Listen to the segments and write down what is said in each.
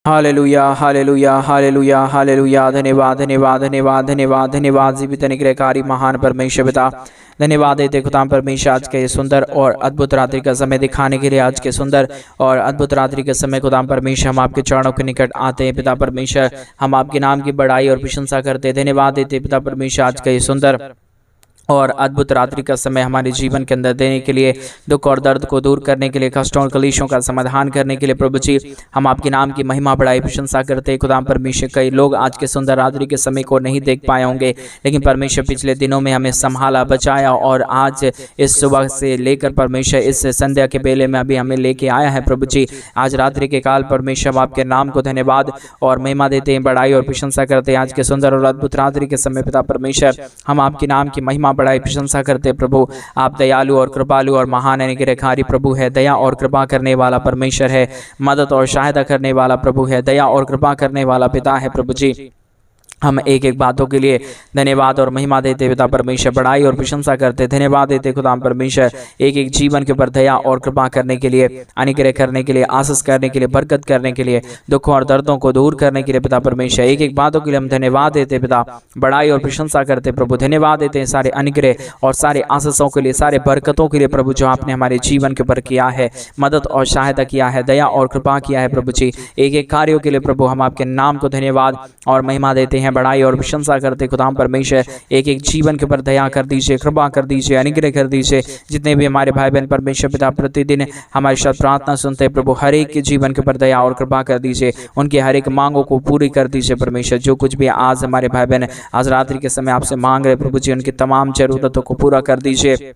Hallelujah hallelujah hallelujah hallelujah. धन्यवाद धन्यवाद धन्यवाद धन्यवाद धन्यवाद। जीवित अनुग्रहकारी महान परमेश्वर पिता, धन्यवाद देते खुदा परमेश्वर आज के सुंदर और अद्भुत रात्रि का समय दिखाने के लिए। आज के सुंदर और अद्भुत रात्रि के समय खुदा परमेश्वर हम आपके चरणों के निकट आते हैं। पिता परमेश्वर हम आपके नाम की बड़ाई और प्रशंसा करते हैं। धन्यवाद देते पिता परमेश्वर आज का ये सुंदर और अद्भुत रात्रि का समय हमारे जीवन के अंदर देने के लिए, दुख और दर्द को दूर करने के लिए, कष्टों और कलेशों का समाधान करने के लिए। प्रभु जी हम आपके नाम की महिमा बड़ाई प्रशंसा करते हैं। खुदा परमेश्वर कई लोग आज के सुंदर रात्रि के समय को नहीं देख पाए होंगे, लेकिन परमेश्वर पिछले दिनों में हमें संभाला, बचाया और आज इस सुबह से लेकर परमेश्वर इस संध्या के बेले में अभी हमें लेके आया है। प्रभु जी आज रात्रि के काल परमेश्वर आपके नाम को धन्यवाद और महिमा देते हैं, बड़ाई और प्रशंसा करते हैं। आज के सुंदर और अद्भुत रात्रि के समय पिता परमेश्वर हम आपके नाम की महिमा बड़ाई प्रशंसा करते प्रभु। आप दयालु और कृपालु और महान अनुग्रहकारी प्रभु है। दया और कृपा करने वाला परमेश्वर है। मदद और सहायता करने वाला प्रभु है। दया और कृपा करने वाला पिता है। प्रभु जी हम एक एक बातों के लिए धन्यवाद और महिमा देते पिता परमेश्वर, बड़ाई और प्रशंसा करते। धन्यवाद देते खुदा परमेश्वर एक एक जीवन के ऊपर दया और कृपा करने के लिए, अनुग्रह करने के लिए, आशीष करने के लिए, बरकत करने के लिए, दुखों और दर्दों को दूर करने के लिए पिता परमेश्वर एक एक बातों के लिए हम धन्यवाद देते पिता, बड़ाई और प्रशंसा करते प्रभु। धन्यवाद देते हैं सारे अनुग्रह और सारे आशीषों के लिए, सारे बरकतों के लिए प्रभु जो आपने हमारे जीवन के ऊपर किया है, मदद और सहायता किया है, दया और कृपा किया है प्रभु जी। एक एक कार्यों के लिए प्रभु हम आपके नाम को धन्यवाद और महिमा देते हैं, बड़ाई और प्रशंसा करते खुदा परमेश्वर। एक एक जीवन के ऊपर दया कर दीजिए, कृपा कर दीजिए, अनुग्रह कर दीजिए। जितने भी हमारे भाई बहन परमेश्वर पिता प्रतिदिन हमारे साथ प्रार्थना सुनते हैं प्रभु, हर एक के जीवन के ऊपर दया और कृपा कर दीजिए, उनकी हर एक मांगों को पूरी कर दीजिए परमेश्वर। जो कुछ भी आज हमारे भाई बहन आज रात्रि के समय आपसे मांग रहे प्रभु जी, उनकी तमाम जरूरतों को पूरा कर दीजिए,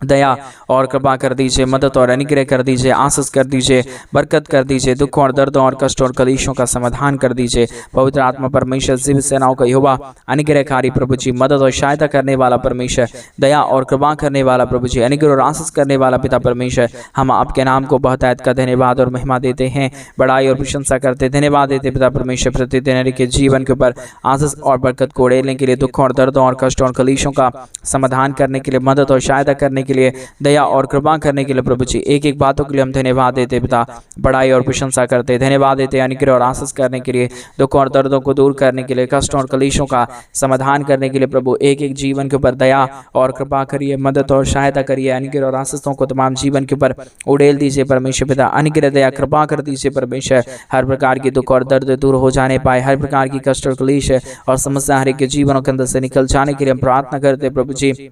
दया और कृपा कर दीजिए, मदद और अनुग्रह कर दीजिए, आशीष कर दीजिए, बरकत कर दीजिए, दुखों और दर्दों और कष्टों और कलेशों का समाधान कर दीजिए। पवित्र आत्मा परमेश्वर जीवित सेनाओं का यहोवा अनुग्रहकारी प्रभु जी, मदद और सहायता करने वाला परमेश्वर, दया और कृपा करने वाला प्रभु जी, अनुग्रह और आशीष करने वाला पिता परमेश्वर, हम आपके नाम को बहुतायत का धन्यवाद और महिमा देते हैं, बड़ाई और प्रशंसा करते। धन्यवाद देते पिता परमेश्वर प्रतिदिन के जीवन के ऊपर आशीष और बरकत को उड़ेलने के लिए, दुखों और दर्दों और कष्टों और कलेशों का समाधान करने के लिए, मदद और सहायता करने के लिए, दया और कृपा करने के लिए प्रभु जी एक एक बातों के लिए हम धन्यवाद देते पिता, बड़ाई और प्रशंसा करते। धन्यवाद देते अनुग्रह और आशीष करने के लिए, दुखों और दर्दों को दूर करने के लिए, कष्टों और कलेशों का समाधान करने के लिए प्रभु एक एक जीवन के ऊपर दया और कृपा करिए, मदद और सहायता करिए, अनुग्रह और आशीषों को तमाम जीवन के ऊपर उड़ेल दीजिए परमेश्वर पिता। अनुग्रह दया कृपा कर दीजिए परमेश्वर, हर प्रकार की दुख और दर्द दूर हो जाने पाए, हर प्रकार की कष्ट और कलेश और समस्या हर एक के जीवनों के अंदर से निकल जाने के लिए हम प्रार्थना करते प्रभु जी,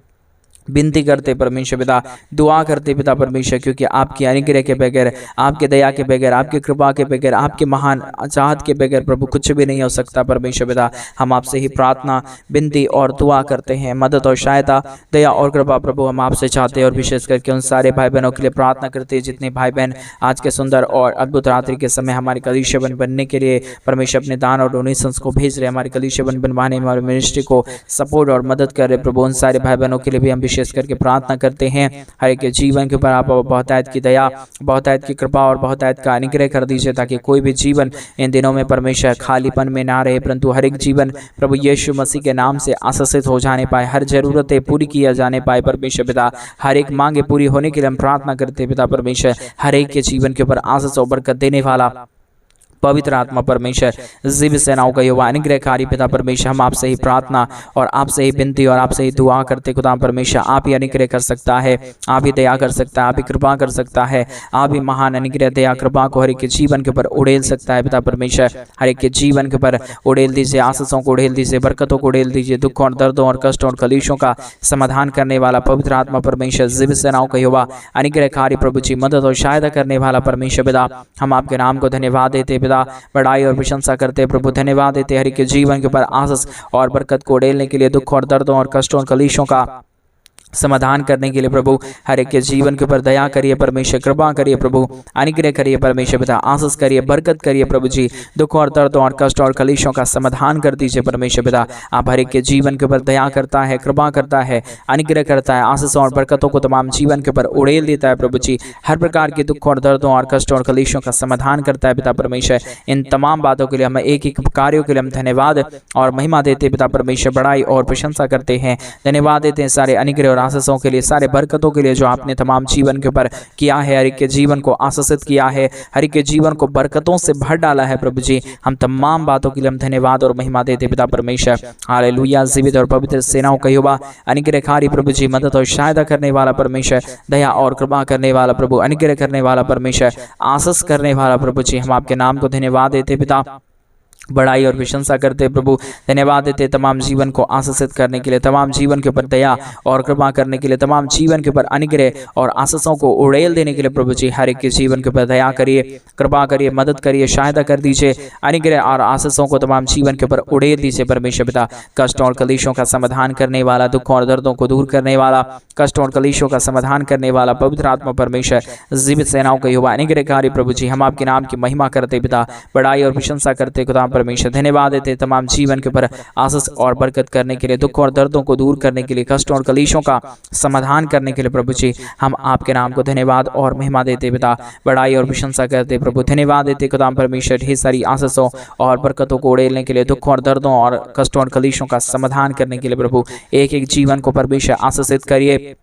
विनती करते परमेश्वर पिता, दुआ करते पिता परमेश्वर, क्योंकि आपकी अनुग्रह के बगैर, आपके दया के बगैर, आपकी कृपा के बगैर, आपके महान चाहत के बगैर प्रभु कुछ भी नहीं हो सकता परमेश्वर पिता। हम आपसे ही प्रार्थना, विनती और दुआ करते हैं, मदद और सहायता, दया और कृपा प्रभु हम आपसे चाहते हैं। और विशेष करके उन सारे भाई बहनों के लिए प्रार्थना करते हैं जितने भाई बहन आज के सुंदर और अद्भुत रात्रि के समय हमारे कलीसिया बनने के लिए परमेश्वर अपने दान और डोनेशंस को भेज रहे, हमारे कलीसिया बनवाने में हमारे मिनिस्ट्री को सपोर्ट और मदद कर रहे प्रभु, उन सारे भाई बहनों के लिए भी हम विशेष करके प्रार्थना करते हैं। हर एक के जीवन के ऊपर आप बहुतायत की दया, बहुतायत की कृपा और बहुतायत का अनुग्रह कर दीजिए, ताकि कोई भी जीवन इन दिनों में परमेश्वर खालीपन में ना रहे, परंतु हर एक जीवन प्रभु यीशु मसीह के नाम से आशीषित हो जाने पाए, हर जरूरतें पूरी किया जाने पाए परमेश्वर पिता। हर एक मांगे पूरी होने के लिए हम प्रार्थना करते हैं पिता परमेश्वर। हर एक के जीवन के ऊपर आशीष और बरकत देने वाला पवित्र आत्मा परमेश्वर, जीवित सेनाओं का यहोवा अनुग्रहकारी पिता परमेश्वर, हम आपसे ही प्रार्थना और आपसे ही विनती और आपसे ही दुआ करते खुदा परमेश्वर। आप ही अनुग्रह कर सकता है, आप ही दया कर सकता है, आप ही कृपा कर सकता है, आप ही महान अनुग्रह दया कृपा को हर एक के जीवन के ऊपर उड़ेल सकता है पिता परमेश्वर। हर एक के जीवन के ऊपर उड़ेल दीजिए, आशीषों को उड़ेल दीजिए, बरकतों को उड़ेल दीजिए, दुखों और दर्दों और कष्टों और कलेशों का समाधान करने वाला पवित्र आत्मा परमेश्वर, जीवित सेनाओं का यहोवा अनुग्रहकारी प्रभु जी, मदद और सहायता करने वाला परमेश्वर पिता, हम आपके नाम को धन्यवाद देते पिता, बड़ाई और प्रशंसा करते प्रभु। धन्यवाद देते हर एक के जीवन के ऊपर आशीष और बरकत को उड़ेलने के लिए, दुख और दर्दों और कष्टों और कलेशों का समाधान करने के लिए प्रभु हर एक के जीवन के ऊपर दया करिए परमेश्वर, कृपा करिए प्रभु, अनुग्रह करिए परमेश्वर पिता, आशीष करिए, बरकत करिए प्रभु जी, दुख और दर्दों और कष्ट और कलेशों का समाधान कर दीजिए परमेश्वर पिता। आप हर एक के जीवन के ऊपर दया करता है, कृपा करता है, अनुग्रह करता है, आशीषों और बरकतों को तमाम जीवन के ऊपर उड़ेल देता है प्रभु जी, हर प्रकार के दुख और दर्दों और कष्ट और कलेशों का समाधान करता है पिता परमेश्वर। इन तमाम बातों के लिए हम एक एक कार्यों के लिए हम धन्यवाद और महिमा देते पिता परमेश्वर, बड़ाई और प्रशंसा करते हैं। धन्यवाद देते हैं सारे अनुग्रह और आशीषों के लिए, सारे बरकतों के लिए जो आपने तमाम जीवन के ऊपर किया है, हर एक के जीवन को आशीषित किया है, हर एक के जीवन को बरकतों से भर डाला है प्रभु जी। हम तमाम बातों के लिए हम धन्यवाद और महिमा देते पिता परमेश्वर। हालेलुया। जीवित और पवित्र सेनाओं का यहोवा, अनुग्रहकारी प्रभु जी, मदद और सहायता करने वाला परमेश्वर, दया और कृपा करने वाला प्रभु, अनुग्रह करने वाला परमेश्वर, आशीष करने वाला प्रभु जी, हम आपके नाम को धन्यवाद देते पिता, बड़ाई और प्रशंसा करते प्रभु। धन्यवाद देते तमाम जीवन को आशीषित करने के लिए, तमाम जीवन के ऊपर दया और कृपा करने के लिए, तमाम जीवन के ऊपर अनुग्रह और आशीषों को उड़ेल देने के लिए प्रभु जी। हर एक के जीवन के ऊपर दया करिए, कृपा करिए, मदद करिए, सहायता कर दीजिए, अनुग्रह और आशीषों को तमाम जीवन के ऊपर उड़ेल दीजिए परमेश्वर पिता। कष्ट और कलेशों का समाधान करने वाला, दुखों और दर्दों को दूर करने वाला, कष्ट और कलेशों का समाधान करने वाला पवित्र आत्मा परमेश्वर, जीवित सेनाओं का यहोवा, अनुग्रहकारी प्रभु जी, हम आपके नाम की महिमा करते पिता, बड़ाई और प्रशंसा करते खुदा परमेश्वर। धन्यवाद देते तमाम जीवन के ऊपर आशीष और बरकत करने के लिए, दुख और दर्दों को दूर करने के लिए, कष्ट और कलेशों का समाधान करने के लिए प्रभु जी। हम आपके नाम को धन्यवाद और महिमा देते पिता, बड़ाई और प्रशंसा करते प्रभु। धन्यवाद देते खुदा परमेश्वर, ढेर सारी आशीषों और बरकतों को उड़ेलने के लिए, दुख और दर्दों और कष्टों और कलेशों का समाधान करने के लिए प्रभु। एक एक जीवन को परमेश्वर आशीषित करिए,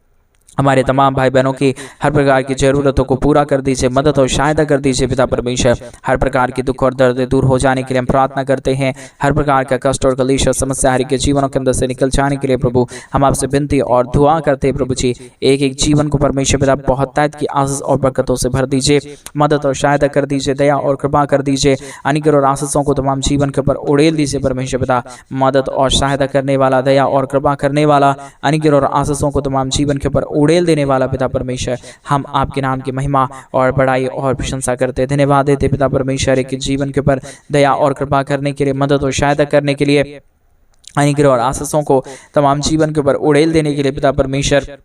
हमारे तमाम भाई बहनों की हर प्रकार की ज़रूरतों को पूरा कर दीजिए, मदद और सहायता कर दीजिए पिता परमेश्वर। हर प्रकार की दुख और दर्द दूर हो जाने के लिए हम प्रार्थना करते हैं। हर प्रकार का कष्ट और कलेश और समस्या हर एक के जीवनों के अंदर से निकल जाने के लिए प्रभु हम आपसे विनती और दुआ करते हैं प्रभु जी। एक एक जीवन को परमेश्वर पिता बहुत तायत की आशीष और बरकतों से भर दीजिए, मदद और सहायता कर दीजिए, दया और कृपा कर दीजिए, अनुग्रह और आशीषों को तमाम जीवन के ऊपर उड़ेल दीजिए परमेश्वर पिता। मदद और सहायता करने वाला, दया और कृपा करने वाला, अनुग्रह और आशीषों को तमाम जीवन के ऊपर उड़ेल देने वाला पिता परमेश्वर, हम आपके नाम की महिमा और बड़ाई और प्रशंसा करते, धन्यवाद देते पिता परमेश्वर। एक जीवन के ऊपर दया और कृपा करने के लिए, मदद और सहायता करने के लिए, अनुग्रह और आशीषों को तमाम जीवन के ऊपर उड़ेल देने के लिए पिता परमेश्वर,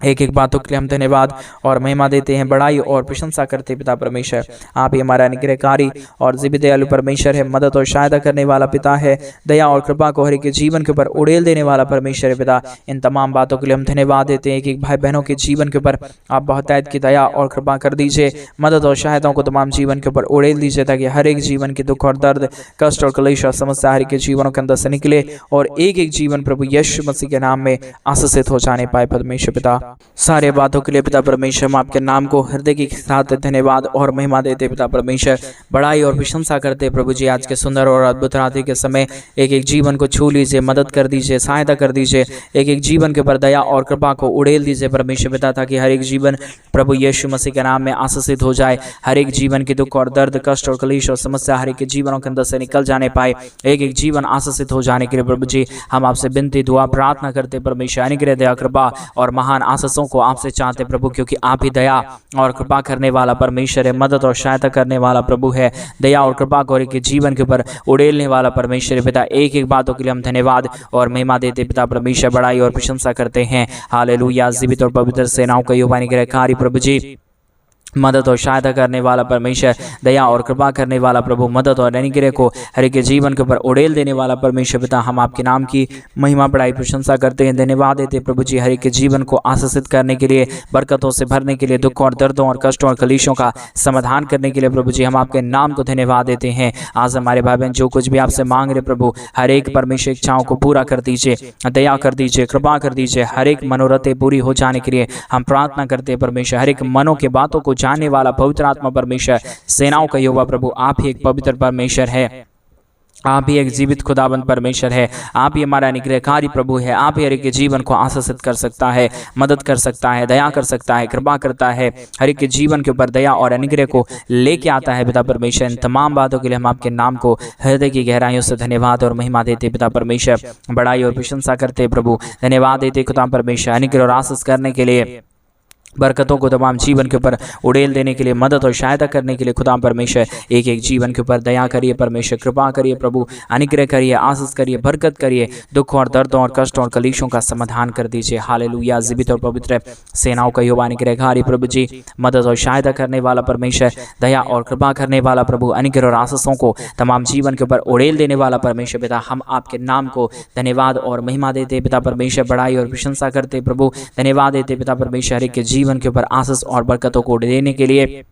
एक एक बातों के लिए हम धन्यवाद और महिमा देते हैं, बड़ाई और प्रशंसा करते पिता परमेश्वर। आप ही हमारा अनुग्रहकारी और जीवित दयालु परमेश्वर है, मदद और सहायता करने वाला पिता है, दया और कृपा को हर एक के जीवन के ऊपर उड़ेल देने वाला परमेश्वर है पिता। इन तमाम बातों के लिए हम धन्यवाद देते हैं। एक एक भाई बहनों के जीवन के ऊपर आप बहुत तायत की दया और कृपा कर दीजिए, मदद और सहायताओं को तमाम जीवन के ऊपर उड़ेल दीजिए, ताकि हर एक जीवन के दुख और दर्द, कष्ट और कलेश और समस्या हर एक के जीवनों के अंदर से निकले और एक एक जीवन प्रभु यीशु मसीह के नाम में आशीषित हो जाने पाए परमेश्वर पिता। सारे बातों के लिए पिता परमेश्वर हम आपके नाम को हृदय के साथ धन्यवाद और महिमा देते पिता परमेश्वर, बड़ाई और प्रशंसा करते प्रभु जी। आज के सुंदर और अद्भुत रात्रि के समय एक एक जीवन को छू लीजिए, मदद कर दीजिए, सहायता कर दीजिए, एक एक जीवन के ऊपर दया और कृपा को उड़ेल दीजिए परमेश्वर पिता, ताकि हर एक जीवन प्रभु यीशु मसीह के नाम में आशीषित हो जाए। हर एक जीवन के दुख और दर्द, कष्ट और कलेश और समस्या हर एक के जीवनों के अंदर से निकल जाने पाए, एक एक जीवन आशीषित हो जाने के लिए प्रभु जी हम आपसे विनती दुआ प्रार्थना करते परमेश्वर। अनुग्रह, दया, कृपा और महान आशीषों को आपसे चाहते प्रभु, क्योंकि आप ही दया और कृपा करने वाला परमेश्वर है, मदद और सहायता करने वाला प्रभु है, दया और कृपा को एक जीवन के ऊपर उड़ेलने वाला परमेश्वर पिता। एक एक बातों के लिए हम धन्यवाद और महिमा देते पिता परमेश्वर, बड़ाई और प्रशंसा करते हैं। हालेलुया। जीवित और पवित्र सेनाओं का यहोवा अनुग्रहकारी प्रभु जी, मदद और सहायता करने वाला परमेश्वर, दया और कृपा करने वाला प्रभु, मदद और अनुग्रह को हर एक के जीवन के ऊपर उड़ेल देने वाला परमेश्वर पिता, हम आपके नाम की महिमा बड़ाई प्रशंसा करते हैं, धन्यवाद देते प्रभु जी। हर एक के जीवन को आशीषित करने के लिए, बरकतों से भरने के लिए, दुखों और दर्दों और कष्टों और कलेशों का समाधान करने के लिए प्रभु जी हम आपके नाम को धन्यवाद देते हैं। आज हमारे भाई बहन जो कुछ भी आपसे मांग रहे प्रभु, हर एक परमेश्वर इच्छाओं को पूरा कर दीजिए, दया कर दीजिए, कृपा कर दीजिए। हर एक मनोरथें पूरी हो जाने के लिए हम प्रार्थना करते हैं परमेश्वर। हर एक मनों के बातों को जानने वाला पवित्र आत्मा परमेश्वर, सेनाओं का यहोवा प्रभु, आप ही एक पवित्र परमेश्वर है, आप ही एक जीवित खुदाबंद परमेश्वर है, आप ही हमारा अनुग्रहकारी प्रभु है। आप ही हर एक के जीवन को आशीषित कर सकता है, मदद कर सकता है, दया कर सकता है, कृपा करता है, हर एक के जीवन के ऊपर दया और अनुग्रह को लेके आता है पिता परमेश्वर। इन तमाम बातों के लिए हम आपके नाम को हृदय की गहराइयों से धन्यवाद और महिमा देते पिता परमेश्वर, बड़ाई और प्रशंसा करते प्रभु, धन्यवाद देते खुदा परमेश्वर, अनुग्रह और आशीष करने के लिए, बरकतों को तमाम जीवन के ऊपर उड़ेल देने के लिए, मदद और सहायता करने के लिए खुदा परमेश्वर। एक एक जीवन के ऊपर दया करिए परमेश्वर, कृपा करिए प्रभु, अनुग्रह करिए, आशीष करिए, बरकत करिए, दुख और दर्दों और कष्टों और कलेशों का समाधान कर दीजिए। हालेलुया। जीवित और पवित्र सेनाओं का यहोवा अनुग्रहकारी प्रभु जी, मदद और सहायता करने वाला परमेश्वर, दया और कृपा करने वाला प्रभु, अनुग्रह और आशीषों को तमाम जीवन के ऊपर उड़ेल देने वाला परमेश्वर पिता, हम आपके नाम को धन्यवाद और महिमा देते पिता परमेश्वर, बड़ाई और प्रशंसा करते प्रभु, धन्यवाद देते पिता परमेश्वर। एक के जीवन के ऊपर आशीष और बरकतों को देने के लिए,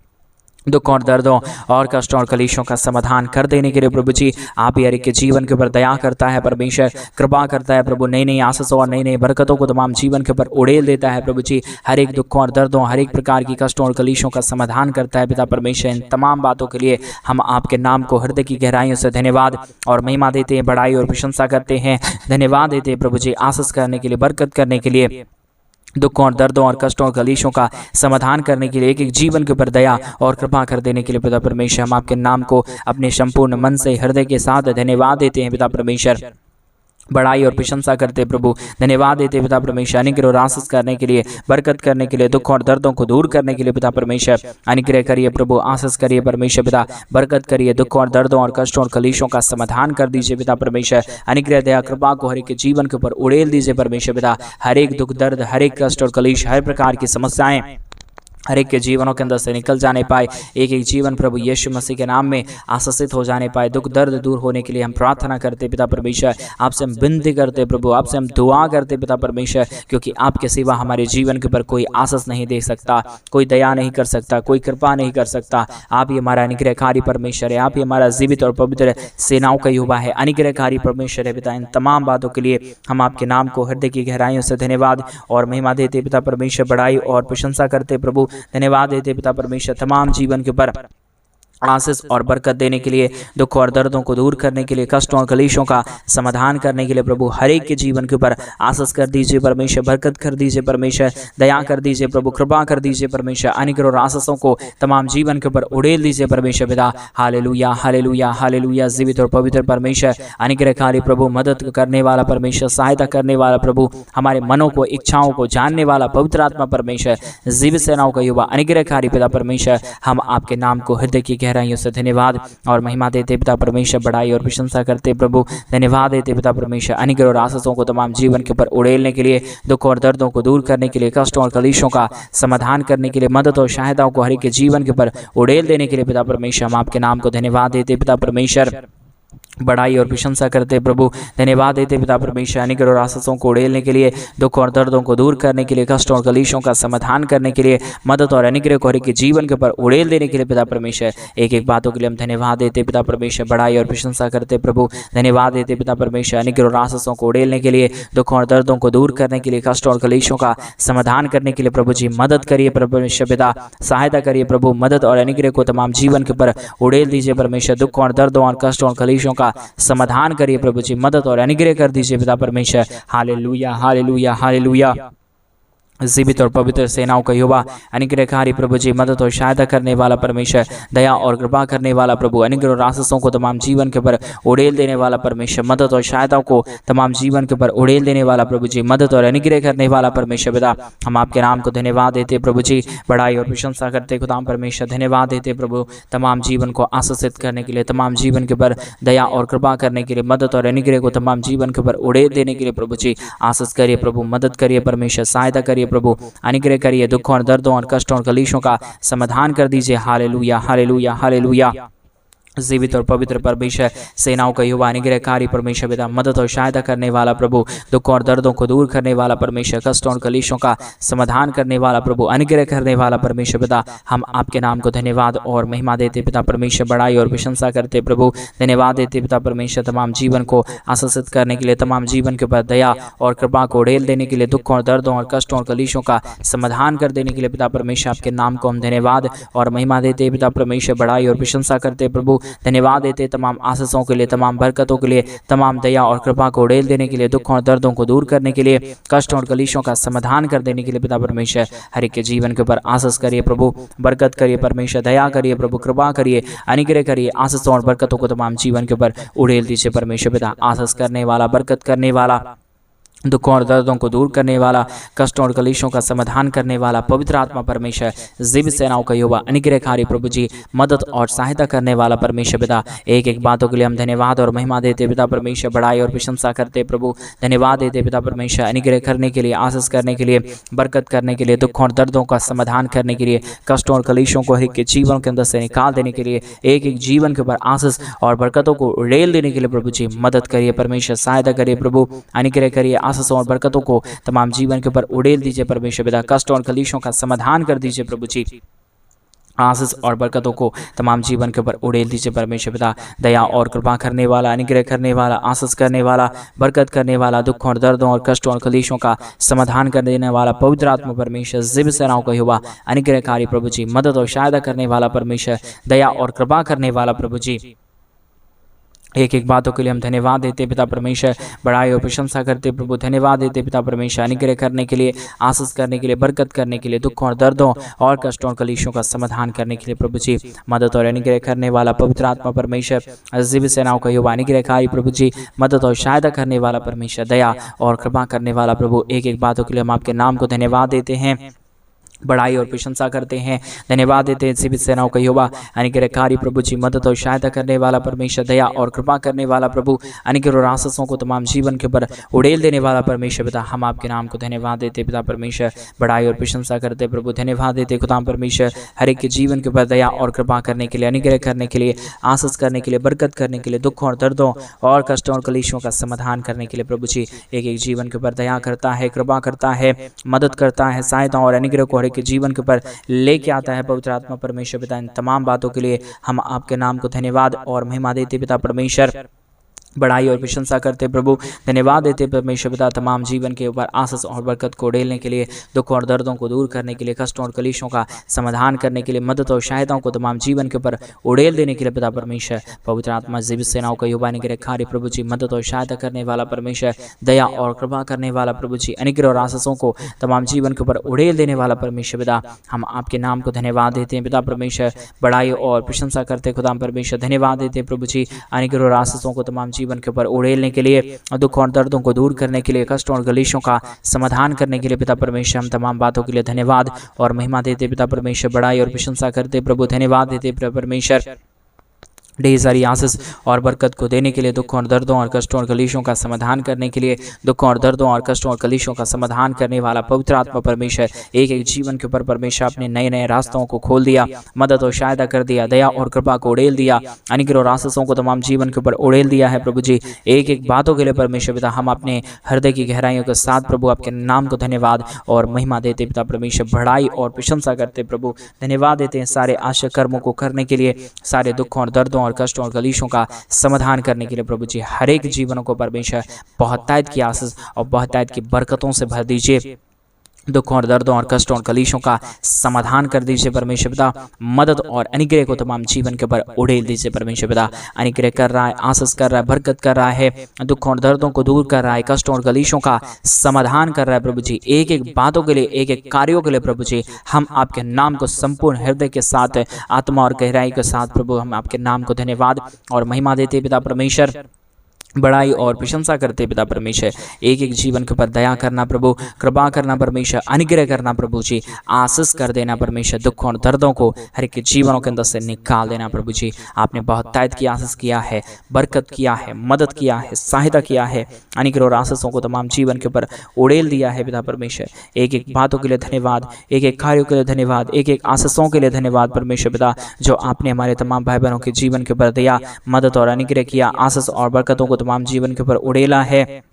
दुख और दर्दों और कष्टों और कलेशों का समाधान कर देने के लिए प्रभु जी आप ही हर एक के जीवन के ऊपर दया करता है परमेश्वर, कृपा करता है प्रभु, नई नई आशीषों और नई नई बरकतों को तमाम जीवन के ऊपर उड़ेल देता है प्रभु जी। हर एक दुखों और दर्दों, हर एक प्रकार की कष्टों और कलेशों का समाधान करता है पिता परमेश्वर। इन तमाम बातों के लिए हम आपके नाम को हृदय की गहराइयों से धन्यवाद और महिमा देते हैं, बड़ाई और प्रशंसा करते हैं। धन्यवाद देते हैं प्रभु जी आशीष करने के लिए, बरकत करने के लिए, दुखों और दर्दों और कष्टों और कलेशों का समाधान करने के लिए, एक एक जीवन के ऊपर दया और कृपा कर देने के लिए पिता परमेश्वर हम आपके नाम को अपने संपूर्ण मन से, हृदय के साथ धन्यवाद देते हैं पिता परमेश्वर। बड़ाई और प्रशंसा करते प्रभु, धन्यवाद देते पिता परमेश्वर अनुग्रह और आशीष करने के लिए, बरकत करने के लिए, दुख और दर्दों को दूर करने के लिए पिता परमेश्वर अनुग्रह करिए प्रभु, आशीष करिए परमेश्वर पिता, बरकत करिए, दुख और दर्दों और कष्टों और कलेशों का समाधान कर दीजिए पिता परमेश्वर। अनुग्रह दया कृपा को हर एक के जीवन के ऊपर उड़ेल दीजिए परमेश्वर पिता। हर एक दुख दर्द, हर एक कष्ट और कलेश, हर प्रकार की समस्याएं हर एक के जीवनों के अंदर से निकल जाने पाए, एक एक जीवन प्रभु यीशु मसीह के नाम में आशीषित हो जाने पाए। दुख दर्द दूर होने के लिए हम प्रार्थना करते पिता परमेश्वर, आपसे हम विनती करते प्रभु, आपसे हम दुआ करते पिता परमेश्वर, क्योंकि आपके सिवा हमारे जीवन के ऊपर कोई आशीष नहीं दे सकता, कोई दया नहीं कर सकता, कोई कृपा नहीं कर सकता। आप ही हमारा अनुग्रहकारी परमेश्वर है, आप ही हमारा जीवित और पवित्र सेनाओं का युवा है, अनुग्रहकारी परमेश्वर है पिता। इन तमाम बातों के लिए हम आपके नाम को हृदय की गहराइयों से धन्यवाद और महिमा देते पिता परमेश्वर, बड़ाई और प्रशंसा करते प्रभु। धन्यवाद देते पिता परमेश्वर तमाम जीवन के ऊपर आशीष और बरकत देने के लिए, दुख और दर्दों को दूर करने के लिए, कष्टों और कलेशों का समाधान करने के लिए प्रभु हर एक के जीवन के ऊपर आशीष कर दीजिए परमेश्वर, बरकत कर दीजिए परमेश्वर, दया कर दीजिए प्रभु, कृपा कर दीजिए परमेश्वर। अनुग्रह और आशीषों को तमाम जीवन के ऊपर उड़ेल दीजिए परमेश्वर पिता। Hallelujah hallelujah hallelujah. जीवित और पवित्र परमेश्वर, अनुग्रहकारी प्रभु, मदद करने वाला परमेश्वर, सहायता करने वाला प्रभु, हमारे मनों को, इच्छाओं को जानने वाला पवित्र आत्मा परमेश्वर, जीवित सेनाओं का युवा, अनुग्रहकारी पिता परमेश्वर, हम आपके नाम को हृदय की गहराइयों से धन्यवाद और महिमा देते पिता परमेश्वर, बड़ाई और प्रशंसा करते प्रभु। धन्यवाद देते पिता परमेश्वर अनुग्रह और आशीषों को तमाम जीवन के ऊपर उड़ेलने के लिए, दुख और दर्दों को दूर करने के लिए, कष्टों और कलेशों का समाधान करने के लिए, मदद और सहायताओं को हर एक के जीवन के ऊपर उड़ेल देने के लिए पिता परमेश्वर हम आपके नाम को धन्यवाद देते पिता परमेश्वर, बड़ाई और प्रशंसा करते प्रभु। धन्यवाद देते पिता परमेश्वर अनुग्रह और आशीषों को उड़ेलने के लिए, दुख और दर्दों को दूर करने के लिए, कष्टों और कलेशों का समाधान करने के लिए, मदद और अनुग्रह को हर एक के जीवन के ऊपर उड़ेल देने के लिए पिता परमेश्वर एक एक बातों के लिए हम धन्यवाद देते पिता परमेश्वर, बड़ाई और प्रशंसा करते प्रभु। धन्यवाद देते पिता परमेश्वर अनुग्रह और आशीषों को उड़ेलने के लिए, दुख और दर्दों को दूर करने के लिए, कष्टों और कलेशों का समाधान करने के लिए प्रभु जी मदद करिए परमेश्वर पिता, सहायता करिए प्रभु, मदद और अनुग्रह को तमाम जीवन के ऊपर उड़ेल दीजिए परमेश्वर। दुख और दर्दों और कष्टों और कलेशों का समाधान करिए प्रभु जी, मदद और अनुग्रह कर दीजिए पिता परमेश्वर। Hallelujah hallelujah hallelujah. जीवित और पवित्र सेनाओं का युवा, अनुग्रहकारी प्रभु जी, मदद और सहायता करने वाला परमेश्वर, दया और कृपा करने वाला प्रभु, अनुग्रह और आशीषों को तमाम जीवन के ऊपर उड़ेल देने वाला परमेश्वर, मदद और सहायताओं को तमाम जीवन के ऊपर उड़ेल देने वाला प्रभु जी, मदद और अनुग्रह करने वाला परमेश्वर पिता। हम आपके नाम को धन्यवाद देते प्रभु जी, बड़ाई और प्रशंसा करते खुदाम परमेश्वर। धन्यवाद देते प्रभु तमाम जीवन को आशीषित करने के लिए, तमाम जीवन के ऊपर दया और कृपा करने के लिए, मदद और अनुग्रह को तमाम जीवन के ऊपर उड़ेल देने के लिए प्रभु जी आशीष करिए प्रभु, मदद करिए परमेश्वर, सहायता करिए प्रभु, अनुग्रह करिए, दुखों और दर्दों और कष्टों और कलेशों का समाधान कर दीजिए। Hallelujah hallelujah hallelujah. जीवित और पवित्र परमेश्वर, सेनाओं का युवा, अनुग्रहकारी परमेश्वर पिता, मदद और सहायता करने वाला प्रभु, दुख और दर्दों को दूर करने वाला परमेश्वर, कष्टों और कलेशों का समाधान करने वाला प्रभु, अनुग्रह करने वाला परमेश्वर पिता। हम आपके नाम को धन्यवाद और महिमा देते पिता परमेश्वर, बड़ाई और प्रशंसा करते प्रभु। धन्यवाद देते पिता परमेश्वर तमाम जीवन को आशीषित करने के लिए, तमाम जीवन के ऊपर दया और कृपा को उड़ेल देने के लिए, दुखों और दर्दों और कष्टों और कलेशों का समाधान कर देने के लिए पिता परमेश्वर आपके नाम को हम धन्यवाद और महिमा देते पिता परमेश्वर, बड़ाई और प्रशंसा करते प्रभु। धन्यवाद देते तमाम आशीषों के लिए, तमाम बरकतों के लिए, तमाम दया और कृपा को उड़ेल देने के लिए, दुखों और दर्दों को दूर करने के लिए, कष्टों और कलेशों का समाधान कर देने के लिए पिता परमेश्वर हर एक के जीवन के ऊपर आशीष करिए प्रभु, बरकत करिए परमेश्वर, दया करिए प्रभु, कृपा करिए, अनुग्रह करिए, आशीषों और बरकतों को तमाम जीवन के ऊपर उड़ेल दीजिए परमेश्वर पिता। आशीष करने वाला, बरकत करने वाला, दुखों और दर्दों को दूर करने वाला, कष्टों और कलेशों का समाधान करने वाला पवित्र आत्मा परमेश्वर, जीवित सेनाओं का युवा, अनुग्रहकारी प्रभु जी, मदद और सहायता करने वाला परमेश्वर पिता। एक एक बातों के लिए हम धन्यवाद और महिमा देते पिता परमेश्वर, बड़ाई और प्रशंसा करते प्रभु। धन्यवाद देते पिता परमेश्वर, अनुग्रह करने के लिए, आशीष करने के लिए, बरकत करने के लिए, दुखों और दर्दों का समाधान करने के लिए, कष्टों और कलेशों को हर एक के जीवन के अंदर से निकाल देने के लिए, एक एक जीवन के ऊपर आशीष और बरकतों को उड़ेल देने के लिए प्रभु जी मदद करिए परमेश्वर, सहायता करिए प्रभु, अनुग्रह करिए, आशीषों और बरकतों को तमाम जीवन के ऊपर उड़ेल दीजिए परमेश्वर पिता। कष्टों और कलेशों का समाधान कर दीजिए प्रभु जी। आशीष और बरकतों को तमाम जीवन के ऊपर उड़ेल दीजिए परमेश्वर पिता। दया और कृपा करने वाला, अनुग्रह करने वाला, आशीष करने वाला, बरकत करने वाला, दुखों और दर्दों और कष्टों और कलेशों का समाधान कर देने वाला पवित्र आत्मा परमेश्वर, जीव सेनाओं का यहोवा, अनुग्रहकारी प्रभु जी, मदद और सहायता करने वाला परमेश्वर, दया और कृपा करने वाला प्रभु जी, एक एक बातों के लिए हम धन्यवाद देते पिता परमेश्वर, बड़ाई और प्रशंसा करते प्रभु, धन्यवाद देते पिता परमेश्वर, अनुग्रह करने के लिए, आशीष करने के लिए, बरकत करने के लिए, दुखों और दर्दों और कष्टों और कलेशों का समाधान करने के लिए प्रभु जी, मदद और अनुग्रह करने वाला पवित्र आत्मा परमेश्वर, जीव सेनाओं का यहोवा, अनुग्रहकारी प्रभु जी, मदद और सहायता करने वाला परमेश्वर, दया और कृपा करने वाला प्रभु, एक एक बातों के लिए हम आपके नाम को धन्यवाद देते हैं, बड़ाई और प्रशंसा करते हैं, धन्यवाद देते हैं जीवित सेनाओं का यहोवा, अनुग्रहकारी प्रभु जी, मदद और सहायता करने वाला परमेश्वर, दया और कृपा करने वाला प्रभु, अनुग्रह और आशीषों को तमाम जीवन के ऊपर उड़ेल देने वाला परमेश्वर पिता, हम आपके नाम को धन्यवाद देते पिता परमेश्वर, बड़ाई और प्रशंसा करते प्रभु, धन्यवाद देते खुदा परमेश्वर, हर एक के जीवन के ऊपर दया और कृपा करने के लिए, अनुग्रह करने के लिए, आशीष करने के लिए, बरकत करने के लिए, दुखों और दर्दों और कष्टों और कलेशों का समाधान करने के लिए प्रभु जी, एक एक जीवन के ऊपर दया करता है, कृपा करता है, मदद करता है, सहायता और अनुग्रह को हर एक के जीवन के ऊपर लेके आता है पवित्र आत्मा परमेश्वर पिता। इन तमाम बातों के लिए हम आपके नाम को धन्यवाद और महिमा देते पिता परमेश्वर, बड़ाई और प्रशंसा करते प्रभु, धन्यवाद देते परमेश्वर पिता, तमाम जीवन के ऊपर आशीष और बरकत को उड़ेलने के लिए, दुख और दर्दों को दूर करने के लिए, कष्टों और कलेशों का समाधान करने के लिए, मदद और सहायताओं को तमाम जीवन के ऊपर उड़ेल देने के लिए पिता परमेश्वर, पवित्र आत्मा जीवित सेनाओं का यहोवा, अनुग्रहकारी प्रभु जी, मदद और सहायता करने वाला परमेश्वर, दया और कृपा करने वाला प्रभु जी, अनुग्रह और आशीषों को तमाम जीवन के ऊपर उड़ेल देने वाला परमेश्वर पिता, हम आपके नाम को धन्यवाद देते हैं पिता परमेश्वर, बड़ाई और प्रशंसा करते खुदा परमेश्वर, धन्यवाद देते प्रभु जी, अनुग्रह और आशीषों को तमाम जीवन के ऊपर उड़ेलने के लिए, दुख और दर्दों को दूर करने के लिए, कष्टों और कलेशों का समाधान करने के लिए पिता परमेश्वर, हम तमाम बातों के लिए धन्यवाद और महिमा देते पिता परमेश्वर, बड़ाई और प्रशंसा करते प्रभु, धन्यवाद देते पिता परमेश्वर, ढेर सारी आशीष और बरकत को देने के लिए, दुखों और दर्दों और कष्टों और कलेशों का समाधान करने के लिए, दुखों और दर्दों और कष्टों और कलेशों का समाधान करने वाला पवित्र आत्मा परमेश्वर, एक एक जीवन के ऊपर परमेश्वर अपने नए नए रास्तों को खोल दिया, मदद और सहायता कर दिया, दया और कृपा को उड़ेल दिया, अनुग्रह और आशीषों को तमाम जीवन के ऊपर उड़ेल दिया है प्रभु जी, एक एक बातों के लिए परमेश्वर पिता, हम अपने हृदय की गहराइयों के साथ प्रभु आपके नाम को धन्यवाद और महिमा देते पिता परमेश्वर, बड़ाई और प्रशंसा करते प्रभु, धन्यवाद देते हैं सारे आशा कर्मों को करने के लिए, सारे दुखों और दर्दों और कष्टों और कलेशों का समाधान करने के लिए प्रभु जी, हर एक जीवनों को परमेश्वर बहुतायत की आशीष और बहुतायत की बरकतों से भर दीजिए, दुखों और दर्दों और कष्टों और कलेशों का समाधान कर दीजिए परमेश्वर पिता, मदद और अनुग्रह को तमाम जीवन के ऊपर उड़ेल दीजिए परमेश्वर पिता, अनुग्रह कर रहा है, आशीष कर रहा है, बरकत कर रहा है, दुखों और दर्दों को दूर कर रहा है, कष्टों और कलेशों का समाधान कर रहा है प्रभु जी, एक एक बातों के लिए, एक एक कार्यों के लिए प्रभु जी, हम आपके नाम को संपूर्ण हृदय के साथ, आत्मा और गहराई के साथ प्रभु, हम आपके नाम को धन्यवाद और महिमा देते पिता परमेश्वर, बड़ाई और प्रशंसा करते पिता परमेश्वर, एक एक जीवन के ऊपर दया करना प्रभु, कृपा करना परमेश्वर, अनुग्रह करना प्रभु जी, आशीष कर देना परमेश्वर, दुखों और दर्दों को हर एक जीवनों के अंदर से निकाल देना प्रभु जी, आपने बहुतायत की आशीष किया है, बरकत किया है, मदद किया है, सहायता किया है, अनुग्रह और आशीषों को तमाम जीवन के ऊपर उड़ेल दिया है पिता परमेश्वर, एक एक बातों के लिए धन्यवाद, एक एक कार्यों के लिए धन्यवाद, एक एक आशीषों के लिए धन्यवाद परमेश्वर पिता, जो आपने हमारे तमाम भाई बहनों के जीवन के ऊपर दया, मदद और अनुग्रह किया, आशीष और बरकतों को तमाम जीवन के ऊपर उड़ेला है,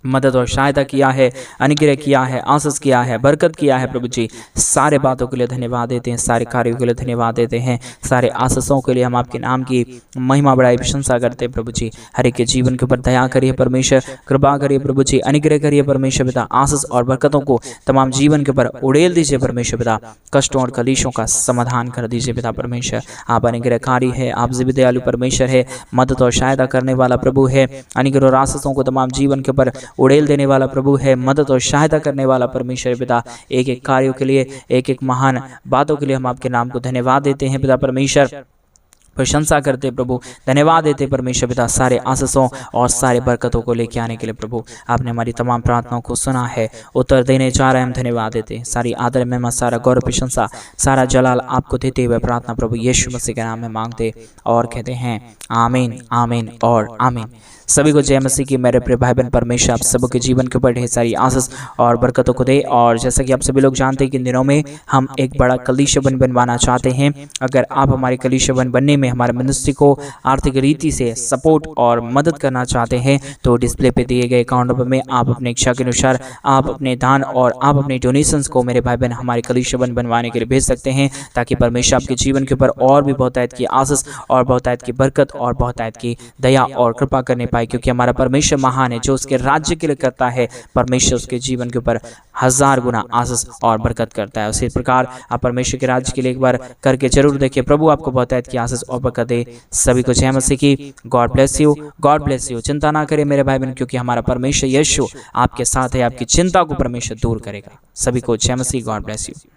मदद और सहायता किया है, अनुग्रह किया है, आशीष किया है, बरकत किया है प्रभु जी, सारे बातों के लिए धन्यवाद देते हैं, सारे कार्यों के लिए धन्यवाद देते हैं, सारे आशीषों के लिए हम आपके नाम की महिमा बड़ाई प्रशंसा करते हैं प्रभु जी, हर एक के जीवन के ऊपर दया करिए परमेश्वर, कृपा करिए प्रभु जी, अनुग्रह करिए परमेश्वर पिता, आशीष और बरकतों को तमाम जीवन के ऊपर उड़ेल दीजिए परमेश्वर पिता, कष्टों और कलेशों का समाधान कर दीजिए पिता परमेश्वर, आप अनुग्रहकारी है, आप जीवित दयालु परमेश्वर है, मदद और सहायता करने वाला प्रभु है, अनुग्रह और आशीषों को तमाम जीवन के ऊपर उड़ेल देने वाला प्रभु है, मदद और सहायता करने वाला परमेश्वर पिता, एक एक कार्यों के लिए, एक एक महान बातों के लिए हम आपके नाम को धन्यवाद देते हैं पिता परमेश्वर, प्रशंसा करते प्रभु, धन्यवाद देते परमेश्वर पिता, सारे आशीषों और सारे बरकतों को लेके आने के लिए प्रभु, आपने हमारी तमाम प्रार्थनाओं को सुना है, उत्तर देने जा रहे हैं, हम धन्यवाद देते हैं, सारी आदर महिमा, सारा गौरव प्रशंसा, सारा जलाल आपको देते हुए प्रार्थना प्रभु यीशु मसीह के नाम में मांगते और कहते हैं आमीन, आमीन और आमीन। सभी को जय मसीह की। मेरे प्रिय भाई बहन, परमेश्वर आप सबों के जीवन के ऊपर ढेर सारी आशीष और बरकतों को दे। और जैसा कि आप सभी लोग जानते हैं कि इन दिनों में हम एक बड़ा कलीसिया बनवाना चाहते हैं। अगर आप हमारे कलीसिया बनने में हमारे मिनिस्ट्री को आर्थिक रीति से सपोर्ट और मदद करना चाहते हैं तो डिस्प्ले पे दिए गए अकाउंट नंबर में आप अपने इच्छा के अनुसार आप अपने दान और आप अपने डोनेशंस को मेरे भाई बहन हमारे कलीसिया बनवाने के लिए भेज सकते हैं, ताकि परमेश्वर आपके जीवन के ऊपर और भी बहुतायत की आशीष और बहुतायत की बरकत और बहुतायत की दया और कृपा करने पाए, क्योंकि हमारा परमेश्वर महान है। जो उसके राज्य के लिए करता है परमेश्वर उसके जीवन के ऊपर 1000 गुना आशीष और बरकत करता है। उसी प्रकार आप परमेश्वर के राज्य के लिए एक बार करके जरूर देखिए। प्रभु आपको बहुतायत की आशीष और बरकत दे। सभी को जय मसीह की। God bless you, God bless you. चिंता ना करें मेरे भाई बहन, क्योंकि हमारा परमेश्वर यीशु आपके साथ है। आपकी चिंता को परमेश्वर दूर करेगा। सभी को जय मसीह। God bless you.